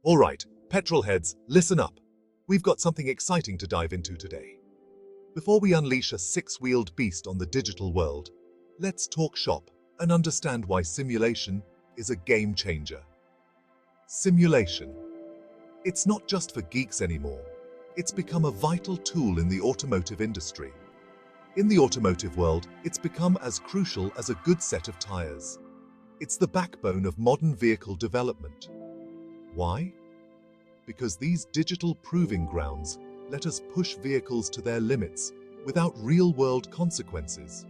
All right, petrol heads, listen up. We've got something exciting to dive into today. Before we unleash a six-wheeled beast on the digital world, let's talk shop and understand why simulation is a game changer. Simulation. It's not just for geeks anymore. It's become a vital tool in the automotive industry. In the automotive world, it's become as crucial as a good set of tires. It's the backbone of modern vehicle development. Why? Because these digital proving grounds let us push vehicles to their limits without real-world consequences.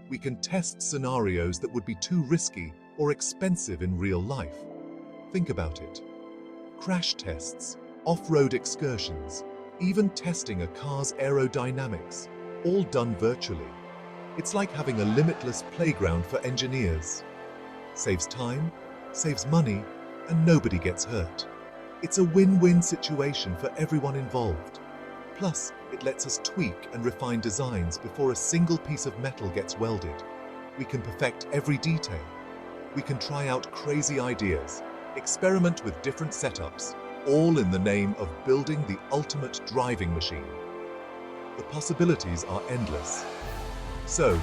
We can test scenarios that would be too risky or expensive in real life. Think about it. Crash tests, off-road excursions, even testing a car's aerodynamics, all done virtually. It's like having a limitless playground for engineers. Saves time, saves money, and nobody gets hurt. It's a win-win situation for everyone involved. Plus, it lets us tweak and refine designs before a single piece of metal gets welded. We can perfect every detail. We can try out crazy ideas, experiment with different setups, all in the name of building the ultimate driving machine. The possibilities are endless. So,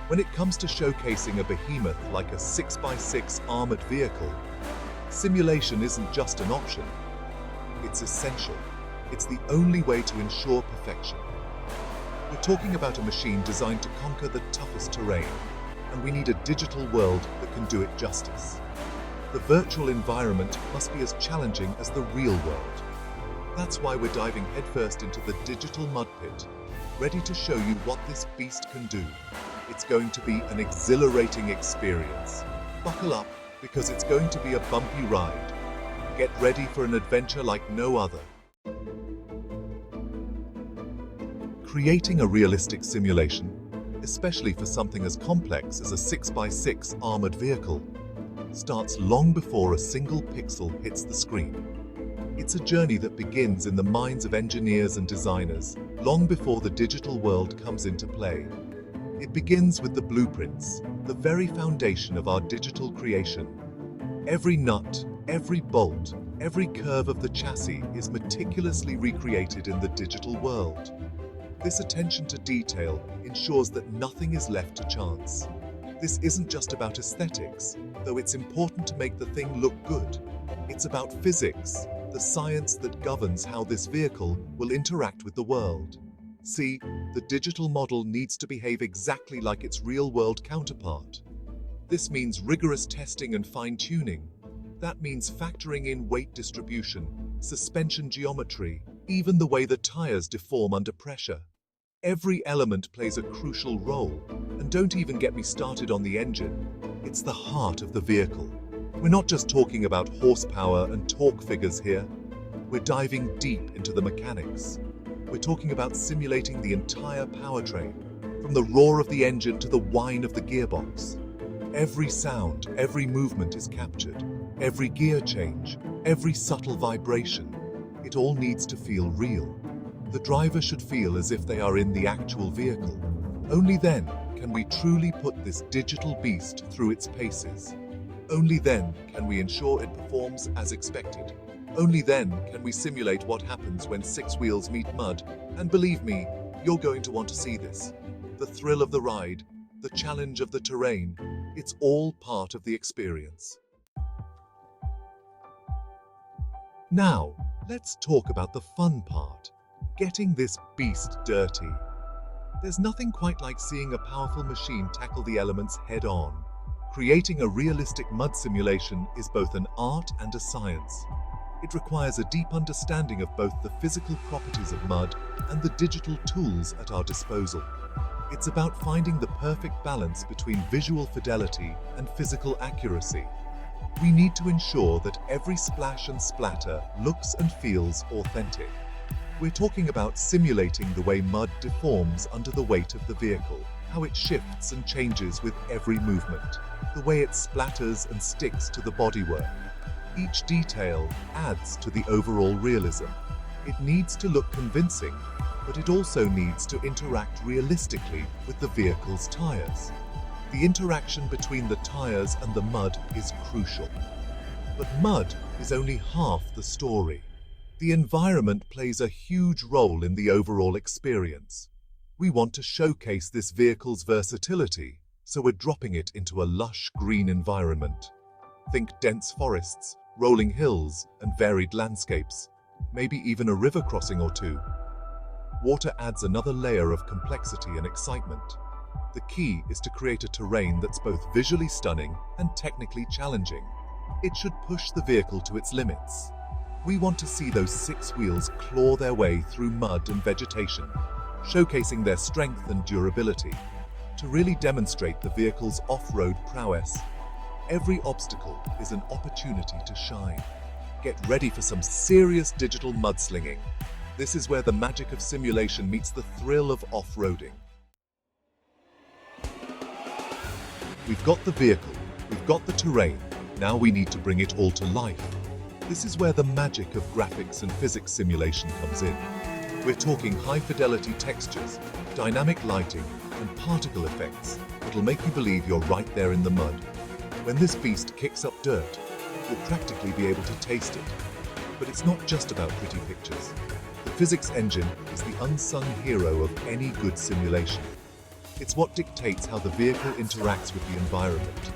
when it comes to showcasing a behemoth like a 6x6 armored vehicle, simulation isn't just an option. It's essential. It's the only way to ensure perfection. We're talking about a machine designed to conquer the toughest terrain, and we need a digital world that can do it justice. The virtual environment must be as challenging as the real world. That's why we're diving headfirst into the digital mud pit, ready to show you what this beast can do. It's going to be an exhilarating experience. Buckle up, because it's going to be a bumpy ride. Get ready for an adventure like no other. Creating a realistic simulation, especially for something as complex as a 6x6 armored vehicle, starts long before a single pixel hits the screen. It's a journey that begins in the minds of engineers and designers, long before the digital world comes into play. It begins with the blueprints, the very foundation of our digital creation. Every nut, every bolt, every curve of the chassis is meticulously recreated in the digital world. This attention to detail ensures that nothing is left to chance. This isn't just about aesthetics, though it's important to make the thing look good. It's about physics, the science that governs how this vehicle will interact with the world. See, the digital model needs to behave exactly like its real-world counterpart. This means rigorous testing and fine-tuning. That means factoring in weight distribution, suspension geometry, even the way the tires deform under pressure. Every element plays a crucial role, and don't even get me started on the engine. It's the heart of the vehicle. We're not just talking about horsepower and torque figures here. We're diving deep into the mechanics. We're talking about simulating the entire powertrain, from the roar of the engine to the whine of the gearbox. Every sound, every movement is captured. Every gear change, every subtle vibration. It all needs to feel real. The driver should feel as if they are in the actual vehicle. Only then can we truly put this digital beast through its paces. Only then can we ensure it performs as expected. Only then can we simulate what happens when six wheels meet mud. And believe me, you're going to want to see this. The thrill of the ride, the challenge of the terrain, it's all part of the experience. Now, let's talk about the fun part. Getting this beast dirty. There's nothing quite like seeing a powerful machine tackle the elements head-on. Creating a realistic mud simulation is both an art and a science. It requires a deep understanding of both the physical properties of mud and the digital tools at our disposal. It's about finding the perfect balance between visual fidelity and physical accuracy. We need to ensure that every splash and splatter looks and feels authentic. We're talking about simulating the way mud deforms under the weight of the vehicle, how it shifts and changes with every movement, the way it splatters and sticks to the bodywork. Each detail adds to the overall realism. It needs to look convincing, but it also needs to interact realistically with the vehicle's tires. The interaction between the tires and the mud is crucial. But mud is only half the story. The environment plays a huge role in the overall experience. We want to showcase this vehicle's versatility, so we're dropping it into a lush green environment. Think dense forests, rolling hills, and varied landscapes, maybe even a river crossing or two. Water adds another layer of complexity and excitement. The key is to create a terrain that's both visually stunning and technically challenging. It should push the vehicle to its limits. We want to see those 6 wheels claw their way through mud and vegetation, showcasing their strength and durability. To really demonstrate the vehicle's off-road prowess, every obstacle is an opportunity to shine. Get ready for some serious digital mudslinging. This is where the magic of simulation meets the thrill of off-roading. We've got the vehicle, we've got the terrain, now we need to bring it all to life. This is where the magic of graphics and physics simulation comes in. We're talking high-fidelity textures, dynamic lighting, and particle effects that'll make you believe you're right there in the mud. When this beast kicks up dirt, you'll practically be able to taste it. But it's not just about pretty pictures. The physics engine is the unsung hero of any good simulation. It's what dictates how the vehicle interacts with the environment,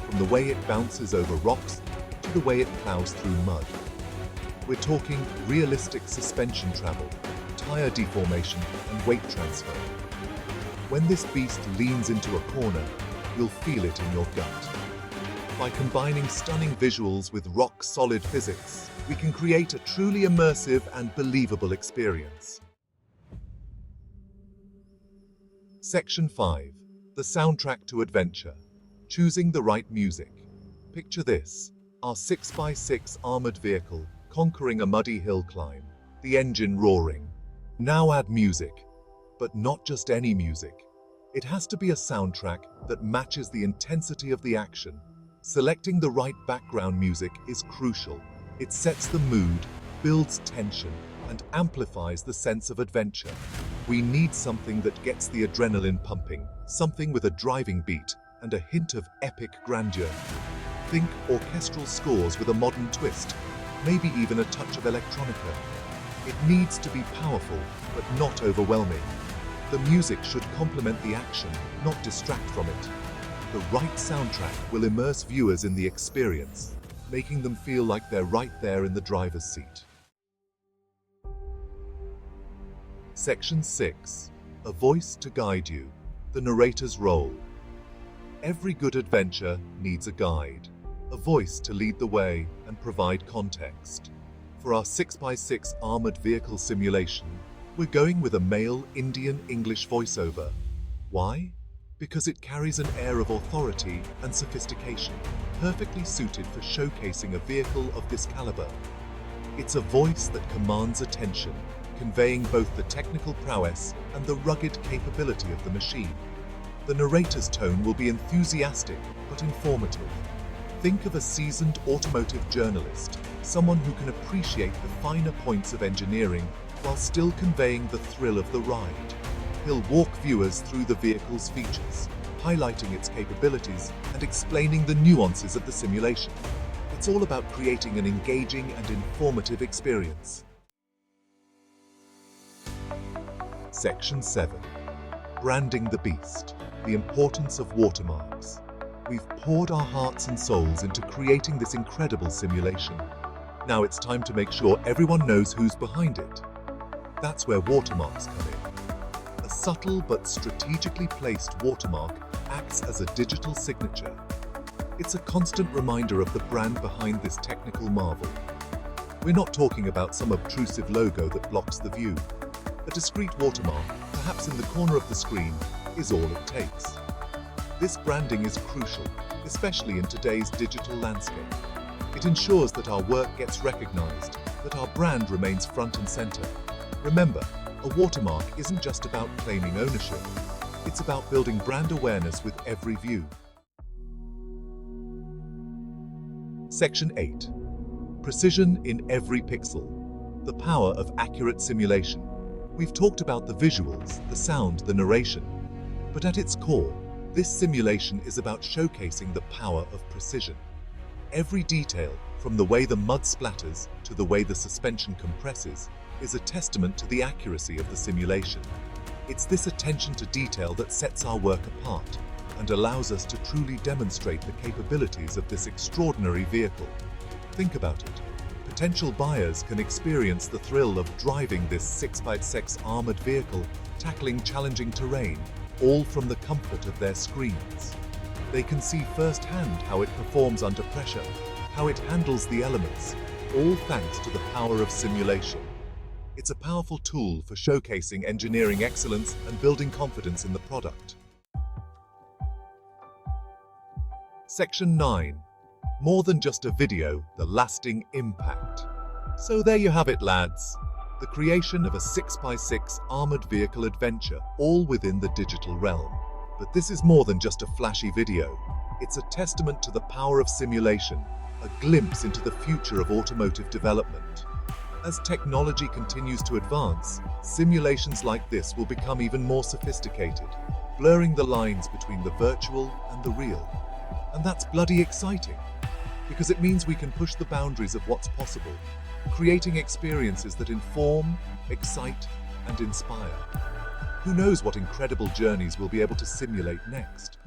from the way it bounces over rocks to the way it plows through mud. We're talking realistic suspension travel, tire deformation, and weight transfer. When this beast leans into a corner, you'll feel it in your gut. By combining stunning visuals with rock-solid physics, we can create a truly immersive and believable experience. Section 5. The soundtrack to adventure. Choosing the right music. Picture this, our 6x6 armored vehicle conquering a muddy hill climb, the engine roaring. Now add music, but not just any music. It has to be a soundtrack that matches the intensity of the action. Selecting the right background music is crucial. It sets the mood, builds tension, and amplifies the sense of adventure. We need something that gets the adrenaline pumping, something with a driving beat and a hint of epic grandeur. Think orchestral scores with a modern twist, maybe even a touch of electronica. It needs to be powerful, but not overwhelming. The music should complement the action, not distract from it. The right soundtrack will immerse viewers in the experience, making them feel like they're right there in the driver's seat. Section 6. A voice to guide you. The narrator's role. Every good adventure needs a guide, a voice to lead the way and provide context. For our 6x6 armored vehicle simulation, we're going with a male Indian English voiceover. Why? Because it carries an air of authority and sophistication, perfectly suited for showcasing a vehicle of this caliber. It's a voice that commands attention, conveying both the technical prowess and the rugged capability of the machine. The narrator's tone will be enthusiastic but informative. Think of a seasoned automotive journalist, someone who can appreciate the finer points of engineering while still conveying the thrill of the ride. He'll walk viewers through the vehicle's features, highlighting its capabilities and explaining the nuances of the simulation. It's all about creating an engaging and informative experience. Section 7. Branding the beast. The importance of watermarks. We've poured our hearts and souls into creating this incredible simulation. Now it's time to make sure everyone knows who's behind it. That's where watermarks come in. A subtle but strategically placed watermark acts as a digital signature. It's a constant reminder of the brand behind this technical marvel. We're not talking about some obtrusive logo that blocks the view. A discreet watermark, perhaps in the corner of the screen, is all it takes. This branding is crucial, especially in today's digital landscape. It ensures that our work gets recognized, that our brand remains front and center. Remember, a watermark isn't just about claiming ownership. It's about building brand awareness with every view. Section 8. Precision in every pixel. The power of accurate simulation. We've talked about the visuals, the sound, the narration. But at its core, this simulation is about showcasing the power of precision. Every detail, From the way the mud splatters to the way the suspension compresses is a testament to the accuracy of the simulation. It's this attention to detail that sets our work apart and allows us to truly demonstrate the capabilities of this extraordinary vehicle. Think about it. Potential buyers can experience the thrill of driving this 6x6 armored vehicle, tackling challenging terrain, all from the comfort of their screens. They can see firsthand how it performs under pressure, how it handles the elements, all thanks to the power of simulation. It's a powerful tool for showcasing engineering excellence and building confidence in the product. Section 9. More than just a video, the lasting impact. So there you have it, lads. The creation of a 6x6 armored vehicle adventure, all within the digital realm. But this is more than just a flashy video. It's a testament to the power of simulation, a glimpse into the future of automotive development. As technology continues to advance, simulations like this will become even more sophisticated, blurring the lines between the virtual and the real. And that's bloody exciting, because it means we can push the boundaries of what's possible, creating experiences that inform, excite, and inspire. Who knows what incredible journeys we'll be able to simulate next?